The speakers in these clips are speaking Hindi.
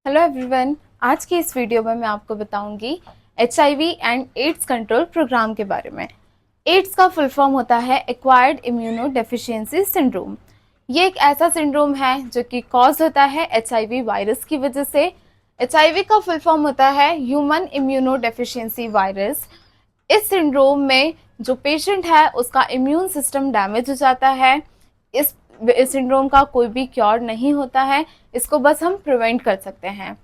Hello everyone. आज की इस वीडियो में मैं आपको बताऊंगी HIV and AIDS control program के बारे में। एड्स का फुल फॉर्म होता है एक्वायर्ड इम्यूनो डेफिशिएंसी सिंड्रोम। ये एक ऐसा सिंड्रोम है जो कि कॉज होता है HIV वायरस की वजह से। HIV का फुल फॉर्म होता है ह्यूमन इम्यूनो डेफिशिएंसी वायरस। इस सिंड्रोम में जो पेशेंट है उसका इम्यून सिस्टम डैमेज हो जाता है। इस सिंड्रोम का कोई भी क्योर नहीं होता है, इसको बस हम प्रिवेंट कर सकते हैं।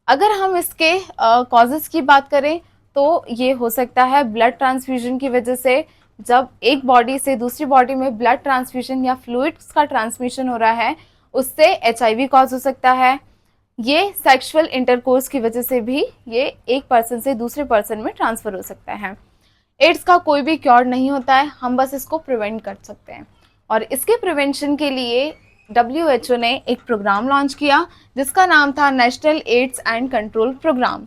अगर हम इसके कॉजेस की बात करें तो ये हो सकता है ब्लड ट्रांसफ्यूजन की वजह से। जब एक बॉडी से दूसरी बॉडी में ब्लड ट्रांसफ्यूजन या फ्लूइड्स का ट्रांसमिशन हो रहा है उससे HIV कॉज हो सकता है। ये सेक्सुअल इंटरकोर्स की वजह से भी ये एक पर्सन से दूसरे पर्सन में ट्रांसफर हो सकता है। एड्स का कोई भी क्योर नहीं होता है, हम बस इसको प्रिवेंट कर सकते हैं। और इसके प्रिवेंशन के लिए WHO ने एक प्रोग्राम लॉन्च किया जिसका नाम था national AIDS and control program.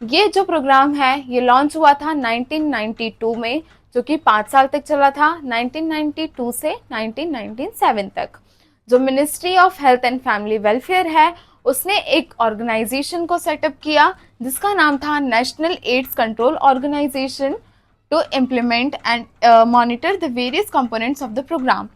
ये जो प्रोग्राम है ये लॉन्च हुआ था 1992 में, जो कि 5 साल तक चला था, 1992 से 1997 तक। जो ministry of health and family welfare है उसने एक ऑर्गेनाइजेशन को सेटअप किया जिसका नाम था national AIDS control organisation to implement and monitor the various components of the program।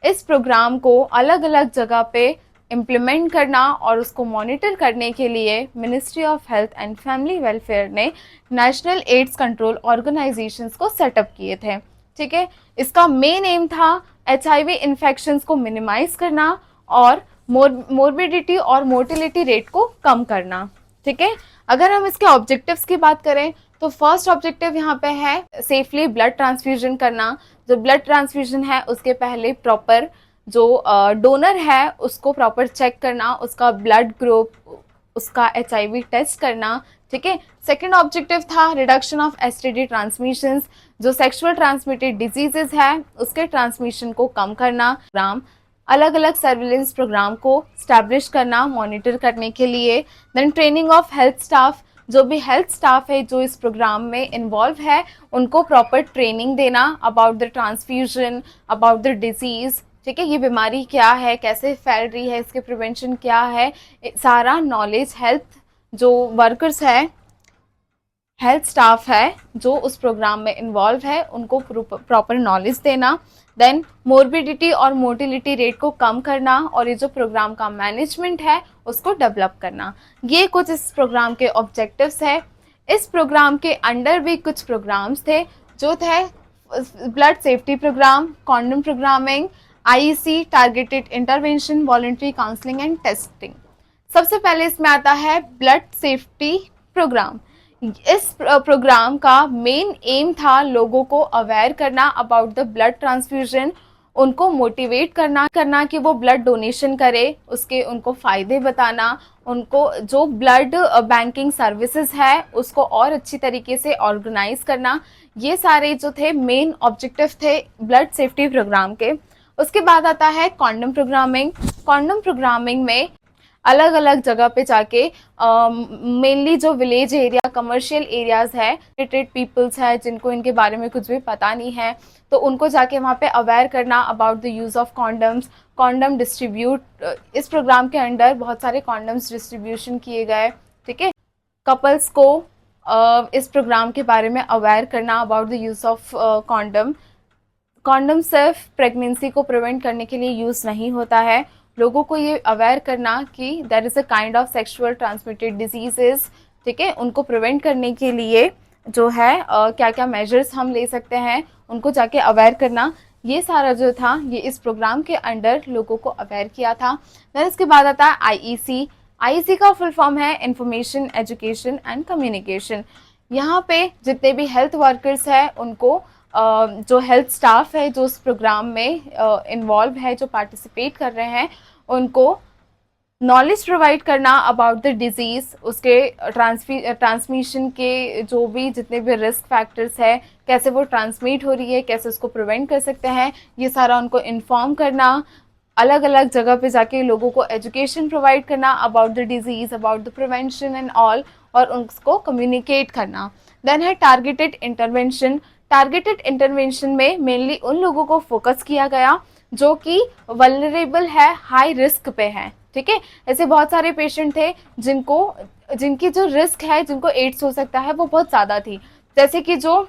इस प्रोग्राम को अलग अलग जगह पे इम्प्लीमेंट करना और उसको मॉनिटर करने के लिए ministry of health and family welfare ने नेशनल एड्स कंट्रोल ऑर्गेनाइजेशंस को सेटअप किए थे। ठीक है, इसका मेन एम था HIV इन्फेक्शंस को मिनिमाइज करना और मोर्बिडिटी और मोर्टिलिटी रेट को कम करना। ठीक है, अगर हम इसके ऑब्जेक्टिव्स की बात करें तो फर्स्ट ऑब्जेक्टिव यहाँ पे है सेफली ब्लड ट्रांसफ्यूजन करना। जो ब्लड ट्रांसफ्यूजन है उसके पहले प्रॉपर जो डोनर है उसको प्रॉपर चेक करना, उसका ब्लड ग्रुप, उसका HIV टेस्ट करना। ठीक है, सेकेंड ऑब्जेक्टिव था रिडक्शन ऑफ STD ट्रांसमिशंस। जो सेक्सुअल ट्रांसमिटेड डिजीजेस है उसके ट्रांसमिशन को कम करना। प्रोग्राम अलग अलग सर्विलेंस प्रोग्राम को स्टैब्लिश करना मॉनिटर करने के लिए। Then training of health staff, जो भी हेल्थ स्टाफ है जो इस प्रोग्राम में इन्वॉल्व है उनको प्रॉपर ट्रेनिंग देना about the transfusion, about the disease. ठीक है, ये बीमारी क्या है, कैसे फैल रही है, इसके प्रिवेंशन क्या है, सारा नॉलेज हेल्थ जो वर्कर्स है, हेल्थ स्टाफ है जो उस प्रोग्राम में इन्वॉल्व है उनको प्रॉपर नॉलेज देना। देन मोर्बिडिटी और मोर्टिलिटी रेट को कम करना और ये जो प्रोग्राम का मैनेजमेंट है उसको डेवलप करना। ये कुछ इस प्रोग्राम के ऑब्जेक्टिव्स है। इस प्रोग्राम के अंडर भी कुछ प्रोग्राम्स थे जो थे blood safety program, condom programming, IEC targeted intervention, voluntary counselling and testing. सबसे पहले इसमें आता है ब्लड सेफ्टी प्रोग्राम। इस प्रोग्राम का मेन एम था लोगों को अवेयर करना अबाउट द ब्लड ट्रांसफ्यूजन, उनको मोटिवेट करना कि वो ब्लड डोनेशन करे, उसके उनको फ़ायदे बताना, उनको जो ब्लड बैंकिंग सर्विसेज है उसको और अच्छी तरीके से ऑर्गेनाइज करना। ये सारे जो थे मेन ऑब्जेक्टिव थे ब्लड सेफ्टी प्रोग्राम के। उसके बाद आता है कॉन्डम प्रोग्रामिंग। कॉन्डम प्रोग्रामिंग में अलग अलग जगह पे जाके मेनली जो विलेज एरिया, कमर्शियल एरियाज है, रिलेटेड पीपल्स है जिनको इनके बारे में कुछ भी पता नहीं है तो उनको जाके वहाँ पे अवेयर करना about the use of condoms, condom distribute. इस प्रोग्राम के अंडर बहुत सारे कॉन्डम्स डिस्ट्रीब्यूशन किए गए। ठीक है, कपल्स को इस प्रोग्राम के बारे में अवेयर करना about the use of condom. Condom सिर्फ प्रेगनेंसी को प्रिवेंट करने के लिए यूज़ नहीं होता है, लोगों को ये अवेयर करना कि there is a kind of sexual transmitted diseases. ठीक है, उनको प्रिवेंट करने के लिए जो है क्या क्या मेजर्स हम ले सकते हैं उनको जाके अवेयर करना। ये सारा जो था ये इस प्रोग्राम के अंडर लोगों को अवेयर किया था। देन इसके बाद आता है IEC। IEC का फुल फॉर्म है इंफॉर्मेशन, एजुकेशन एंड कम्युनिकेशन। यहाँ पे जितने भी हेल्थ वर्कर्स हैं उनको जो हेल्थ स्टाफ है जो इस प्रोग्राम में इन्वॉल्व है, जो पार्टिसिपेट कर रहे हैं, उनको नॉलेज प्रोवाइड करना अबाउट द डिजीज़, उसके ट्रांसमिशन के जो भी जितने भी रिस्क फैक्टर्स है, कैसे वो ट्रांसमिट हो रही है, कैसे उसको प्रिवेंट कर सकते हैं, ये सारा उनको इन्फॉर्म करना। अलग अलग जगह पे जाके लोगों को एजुकेशन प्रोवाइड करना about the disease, about the prevention and all, और उसको कम्युनिकेट करना। देन है टारगेटेड इंटरवेंशन। टारगेटेड इंटरवेंशन में मेनली उन लोगों को फोकस किया गया जो कि वल्नरेबल है, हाई रिस्क पे है। ठीक है। ऐसे बहुत सारे पेशेंट थे जिनकी जो रिस्क है, जिनको एड्स हो सकता है, वो बहुत ज़्यादा थी। जैसे कि जो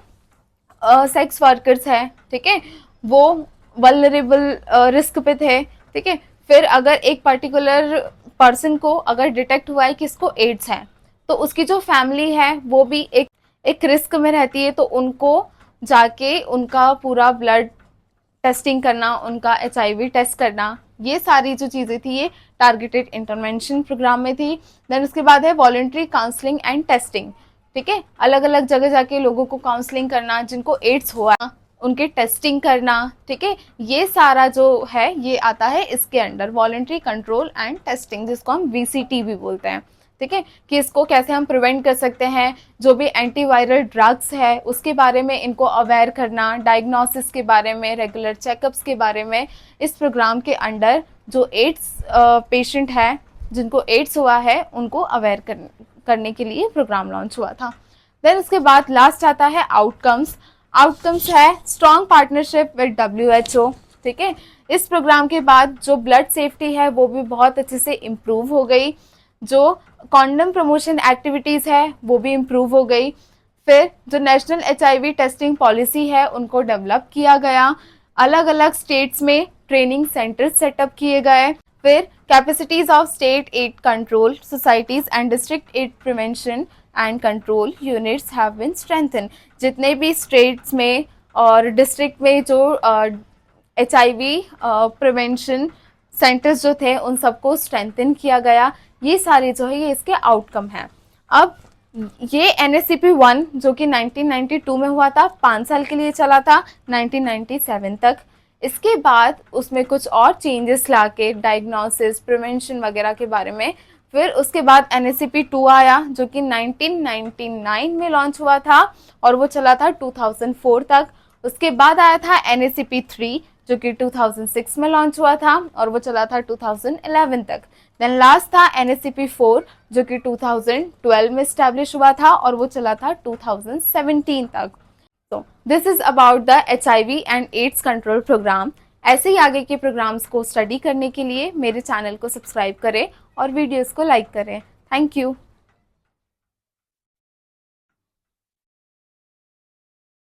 सेक्स वर्कर्स है, ठीक है, वो वल्नरेबल रिस्क पे थे, ठीक है। फिर अगर एक पर्टिकुलर पर्सन को अगर डिटेक्ट हुआ है कि इसको एड्स है, तो उसकी जो फैमिली है वो भी एक रिस्क में रहती है, तो उनको जाके उनका पूरा ब्लड टेस्टिंग करना, उनका HIV टेस्ट करना, ये सारी जो चीज़ें थी ये टारगेटेड इंटरवेंशन प्रोग्राम में थी। देन उसके बाद है वॉलंटरी काउंसलिंग एंड टेस्टिंग, ठीक है, अलग अलग जगह जाके लोगों को काउंसलिंग करना, जिनको एड्स हुआ उनके टेस्टिंग करना, ठीक है। ये सारा जो है ये आता है इसके under, voluntary control and testing, जिसको हम VCT भी बोलते हैं, ठीक है, कि इसको कैसे हम प्रिवेंट कर सकते हैं। जो भी एंटीवायरल ड्रग्स है उसके बारे में इनको अवेयर करना, डायग्नोसिस के बारे में, रेगुलर चेकअप्स के बारे में, इस प्रोग्राम के अंडर जो एड्स पेशेंट है, जिनको एड्स हुआ है, उनको अवेयर करने के लिए प्रोग्राम लॉन्च हुआ था। देन उसके बाद लास्ट आता है आउटकम्स। आउटकम्स है स्ट्रॉन्ग पार्टनरशिप विद WHO, ठीक है। इस प्रोग्राम के बाद जो ब्लड सेफ्टी है वो भी बहुत अच्छे से इम्प्रूव हो गई, जो कॉन्डम प्रमोशन एक्टिविटीज़ है वो भी इम्प्रूव हो गई। फिर जो नेशनल HIV टेस्टिंग पॉलिसी है उनको डेवलप किया गया, अलग अलग स्टेट्स में ट्रेनिंग सेंटर्स सेटअप किए गए। फिर capacities of state aid control societies and district aid prevention and control units have been strengthen. जितने भी स्टेट्स में और डिस्ट्रिक्ट में जो HIV प्रिवेंशन सेंटर्स जो थे उन सबको स्ट्रेंथन किया गया। ये सारे जो है ये इसके आउटकम हैं। अब ये NSCP 1 जो कि 1992 में हुआ था, 5 साल के लिए चला था, 1997 तक। इसके बाद उसमें कुछ और चेंजेस लाके डायग्नोसिस, प्रिवेंशन वगैरह के बारे में, फिर उसके बाद NSCP 2 आया जो कि 1999 में लॉन्च हुआ था और वो चला था 2004 तक। उसके बाद आया था NSCP 3 जो कि 2006 में लॉन्च हुआ था और वो चला था 2011 तक। देन लास्ट था NSCP 4 जो कि 2012 में स्टैब्लिश हुआ था और वो चला था 2017 तक। तो this is about the HIV and AIDS control program. ऐसे ही आगे के प्रोग्राम्स को स्टडी करने के लिए मेरे चैनल को सब्सक्राइब करें और वीडियोस को लाइक करें। Thank you.